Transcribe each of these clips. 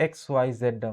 XYZ،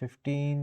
15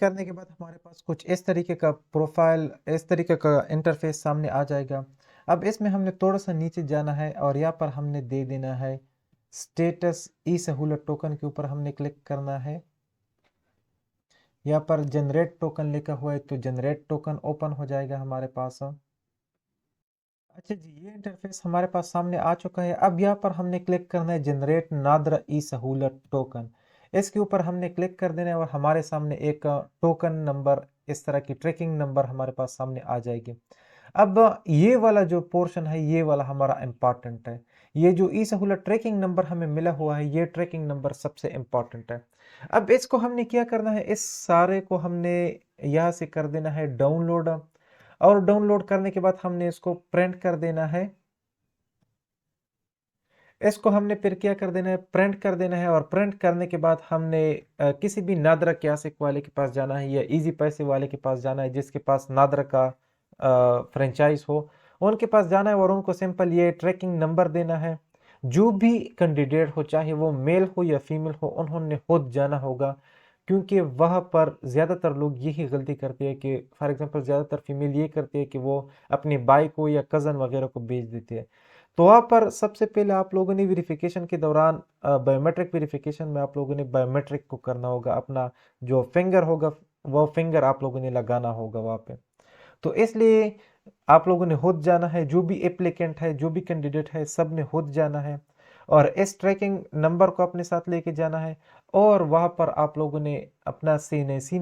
करने के बाद हमारे पास कुछ इस तरीके का प्रोफाइल, इस तरीके का इंटरफेस सामने आ जाएगा। अब इसमें हमने थोड़ा सा नीचे जाना है और यहाँ पर हमने दे देना है स्टेटस ई सहूलत टोकन के ऊपर हमने क्लिक करना है। यहाँ पर जनरेट टोकन लिखा हुआ है तो जनरेट टोकन ओपन हो जाएगा हमारे पास। अच्छा जी, ये इंटरफेस हमारे पास सामने आ चुका है। अब यहाँ पर हमने क्लिक करना है जनरेट नादरा ई सहूलत टोकन, इसके ऊपर हमने क्लिक कर देना है और हमारे सामने एक टोकन नंबर, इस तरह की ट्रैकिंग नंबर हमारे पास सामने आ जाएगी। अब ये वाला जो पोर्शन है ये वाला हमारा इम्पॉर्टेंट है। ये जो ई सहूलत ट्रैकिंग नंबर हमें मिला हुआ है ये ट्रैकिंग नंबर सबसे इम्पॉर्टेंट है। अब इसको हमने क्या करना है, इस सारे को हमने यहाँ से कर देना है डाउनलोड, और डाउनलोड करने के बाद हमने इसको प्रिंट कर देना है। इसको हमने फिर क्या कर देना है, प्रिंट कर देना है। और प्रिंट करने के बाद हमने किसी भी नादरा क्लासिक वाले के पास जाना है या इजी पैसे वाले के पास जाना है, जिसके पास नादरा का फ्रेंचाइज हो उनके पास जाना है और उनको सिंपल ये ट्रैकिंग नंबर देना है। जो भी कैंडिडेट हो, चाहे वो मेल हो या फीमेल हो, उन्होंने खुद जाना होगा, क्योंकि वहाँ पर ज़्यादातर लोग यही गलती करते हैं कि फॉर एग्जांपल ज़्यादातर फीमेल ये करते हैं कि वो अपने भाई को या कज़न वगैरह को भेज देते हैं। तो वहाँ पर सबसे पहले आप लोगों ने वेरिफिकेशन के दौरान बायोमेट्रिक वेरिफिकेशन में आप लोगों ने बायोमेट्रिक को करना होगा, अपना जो फिंगर होगा वो फिंगर आप लोगों ने लगाना होगा वहाँ पे। तो इसलिए आप लोगों ने खुद जाना है, जो भी एप्लीकेंट है, जो भी कैंडिडेट है, सब ने खुद जाना है और इस ट्रैकिंग नंबर को अपने साथ लेके जाना है। और वहाँ पर आप लोगों ने अपना सीएनएसी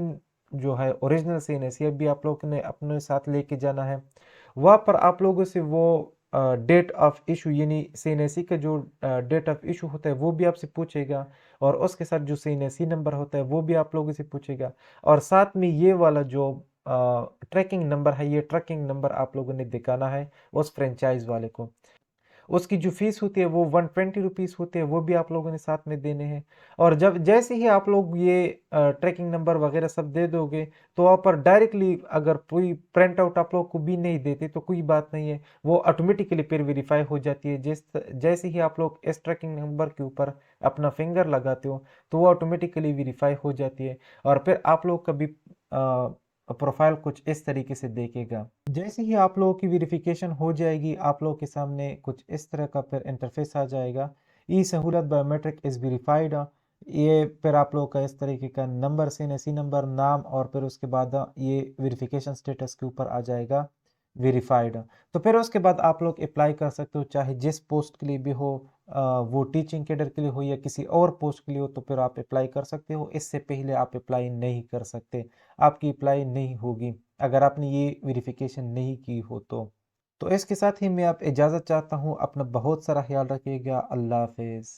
जो है, ओरिजिनल सीएनएसी भी आप लोगों ने अपने साथ लेके जाना है। वहाँ पर आप लोगों से वो डेट ऑफ इशू, यानी सीएनएसी का जो डेट ऑफ इशू होता है वो भी आपसे पूछेगा, और उसके साथ जो सीएनएसी नंबर होता है वो भी आप लोगों से पूछेगा, और साथ में ये वाला जो ट्रैकिंग नंबर है, ये ट्रैकिंग नंबर आप लोगों ने दिखाना है उस फ्रेंचाइज वाले को। उसकी जो फीस होती है वो 120 रुपीज़ होती है, वो भी आप लोगों ने साथ में देने हैं। और जब जैसे ही आप लोग ये ट्रैकिंग नंबर वगैरह सब दे दोगे तो वहाँ पर डायरेक्टली अगर कोई प्रिंट आउट आप लोग को भी नहीं देते तो कोई बात नहीं है, वो ऑटोमेटिकली फिर वेरीफाई हो जाती है। जैसे ही आप लोग इस ट्रैकिंग नंबर के ऊपर अपना फिंगर लगाते हो तो वो ऑटोमेटिकली वेरीफाई हो जाती है, और फिर आप लोग का भी प्रोफाइल कुछ इस तरीके से देखेगा। जैसे ही आप लोगों की वेरिफिकेशन हो जाएगी, आप लोगों के सामने कुछ इस तरह का फिर इंटरफेस आ जाएगा, ई सहूलत बायोमेट्रिक इज़ वेरीफाइड। ये फिर आप लोगों का इस तरीके का नंबर, सीएनएसी नंबर, नाम, और फिर उसके बाद ये वेरिफिकेशन स्टेटस के ऊपर आ जाएगा वेरीफाइड। तो फिर उसके बाद आप लोग अप्लाई कर सकते हो, चाहे जिस पोस्ट के लिए भी हो, वो टीचिंग कैडर के लिए हो या किसी और पोस्ट के लिए हो, तो फिर आप अप्लाई कर सकते हो। इससे पहले आप अप्लाई नहीं कर सकते, आपकी अप्लाई नहीं होगी अगर आपने ये वेरिफिकेशन नहीं की हो तो इसके साथ ही मैं आप इजाज़त चाहता हूँ। अपना बहुत सारा ख्याल रखिएगा। अल्लाह हाफिज़।